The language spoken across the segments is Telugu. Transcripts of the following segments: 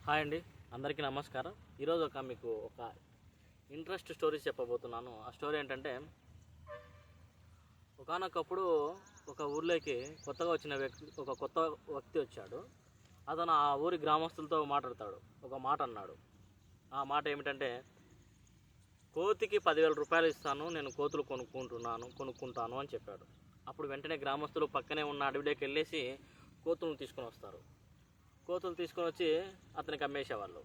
హాయ్ అండి, అందరికీ నమస్కారం. ఈరోజు మీకు ఒక ఇంట్రెస్ట్ స్టోరీస్ చెప్పబోతున్నాను. ఆ స్టోరీ ఏంటంటే, ఒకానొకప్పుడు ఒక ఊర్లోకి కొత్తగా వచ్చిన కొత్త వ్యక్తి వచ్చాడు. అతను ఆ ఊరి గ్రామస్తులతో మాట్లాడతాడు. ఒక మాట అన్నాడు. ఆ మాట ఏమిటంటే, కోతికి 10,000 రూపాయలు ఇస్తాను, నేను కోతులు కొనుక్కుంటాను అని చెప్పాడు. అప్పుడు వెంటనే గ్రామస్తులు పక్కనే ఉన్న అడవిలోకి వెళ్ళేసి కోతులను తీసుకొని వస్తారు. కోతులు తీసుకొని వచ్చి అతనికి అమ్మేసేవాళ్ళు.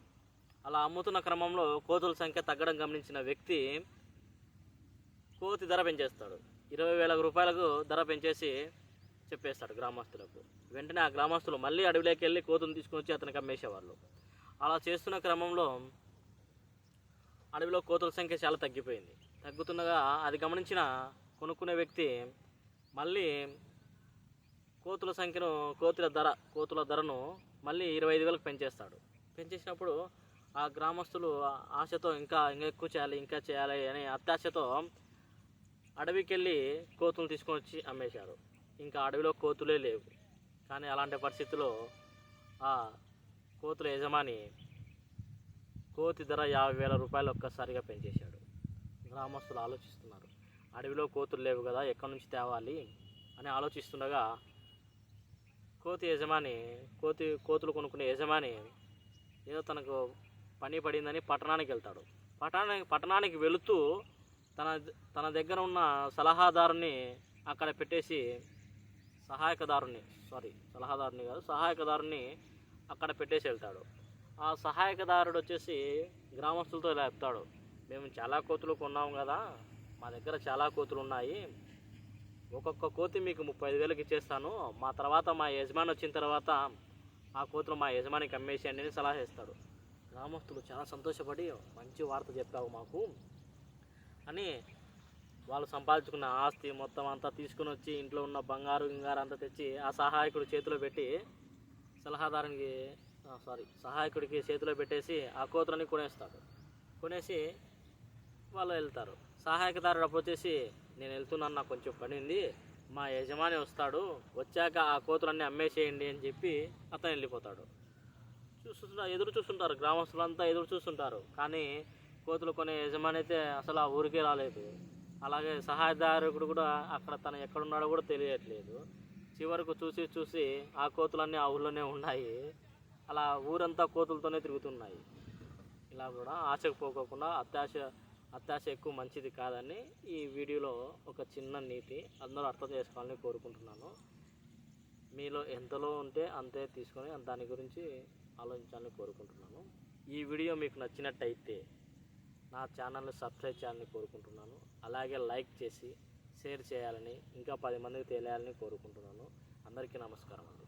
అలా అమ్ముతున్న క్రమంలో కోతుల సంఖ్య తగ్గడం గమనించిన వ్యక్తి కోతి ధర పెంచేస్తాడు. 20,000 రూపాయలకు ధర పెంచేసి చెప్పేస్తాడు గ్రామస్తులకు. వెంటనే ఆ గ్రామస్తులు మళ్ళీ అడవిలోకి వెళ్ళి కోతులను తీసుకొని వచ్చి అతనికి అమ్మేసేవాళ్ళు. అలా చేస్తున్న క్రమంలో అడవిలో కోతుల సంఖ్య చాలా తగ్గిపోయింది. తగ్గుతుండగా అది గమనించిన కొనుక్కునే వ్యక్తి మళ్ళీ కోతుల ధరను మళ్ళీ 25,000కు పెంచేస్తాడు. పెంచేసినప్పుడు ఆ గ్రామస్తులు ఆశతో ఇంకా ఎక్కువ చేయాలి, ఇంకా చేయాలి అనే అత్యాశతో అడవికి వెళ్ళి కోతులు తీసుకొని వచ్చి అమ్మేశారు. ఇంకా అడవిలో కోతులే లేవు. కానీ అలాంటి పరిస్థితుల్లో ఆ కోతుల యజమాని కోతి ధర 50,000 రూపాయలు ఒక్కసారిగా పెంచేశాడు. గ్రామస్తులు ఆలోచిస్తున్నారు, అడవిలో కోతులు లేవు కదా, ఎక్కడి నుంచి తేవాలి అని ఆలోచిస్తుండగా కోతులు కొనుక్కునే యజమాని ఏదో తనకు పని పడిందని పట్టణానికి వెళ్తాడు. పట్టణానికి వెళుతూ తన దగ్గర ఉన్న సలహాదారుని అక్కడ పెట్టేసి సహాయకదారుని అక్కడ పెట్టేసి వెళ్తాడు. ఆ సహాయకదారుడు వచ్చేసి గ్రామస్తులతో ఇలా చెప్తాడు, మేము చాలా కోతులు కొన్నాము కదా, మా దగ్గర చాలా కోతులు ఉన్నాయి, ఒక్కొక్క కోతి మీకు 35,000కి ఇచ్చేస్తాను, మా యజమాని వచ్చిన తర్వాత ఆ కోతులు మా యజమానికి అమ్మేసేయండి అని సలహా ఇస్తాడు. గ్రామస్తులు చాలా సంతోషపడి, మంచి వార్త చెప్పావు మాకు అని వాళ్ళు సంపాదించుకున్న ఆస్తి మొత్తం అంతా తీసుకుని వచ్చి ఇంట్లో ఉన్న బంగారు అంతా తెచ్చి ఆ సహాయకుడి చేతిలో పెట్టి సహాయకుడికి చేతిలో పెట్టేసి ఆ కోతులని కొనేసి వాళ్ళు వెళ్తారు. సహాయకదారుడు అప్పుడు వచ్చేసి, నేను వెళ్తున్నాను, నాకు కొంచెం పని ఉంది, మా యజమాని వస్తాడు, వచ్చాక ఆ కోతులన్నీ అమ్మేసేయండి అని చెప్పి అతను వెళ్ళిపోతాడు. ఎదురు చూస్తుంటారు, గ్రామస్తులంతా ఎదురు చూస్తుంటారు. కానీ కోతులు కొనే యజమాని అయితే అసలు ఆ ఊరికే రాలేదు. అలాగే సహాయదారుడు కూడా అక్కడ తను ఎక్కడున్నాడో కూడా తెలియట్లేదు. చివరకు చూసి ఆ కోతులన్నీ ఆ ఊళ్ళోనే ఉన్నాయి. అలా ఊరంతా కోతులతోనే తిరుగుతున్నాయి. ఇలా కూడా ఆశకు పోకోకుండా అత్యాశ ఎక్కువ మంచిది కాదని ఈ వీడియోలో ఒక చిన్న నీతి అందరూ అర్థం చేసుకోవాలని కోరుకుంటున్నాను. మీలో ఎంతలో ఉంటే అంతే తీసుకొని దాని గురించి ఆలోచించాలని కోరుకుంటున్నాను. ఈ వీడియో మీకు నచ్చినట్టయితే నా ఛానల్ని సబ్స్క్రైబ్ చేయాలని కోరుకుంటున్నాను. అలాగే లైక్ చేసి షేర్ చేయాలని, ఇంకా 10 మందికి తెలియాలని కోరుకుంటున్నాను. అందరికీ నమస్కారం అండి.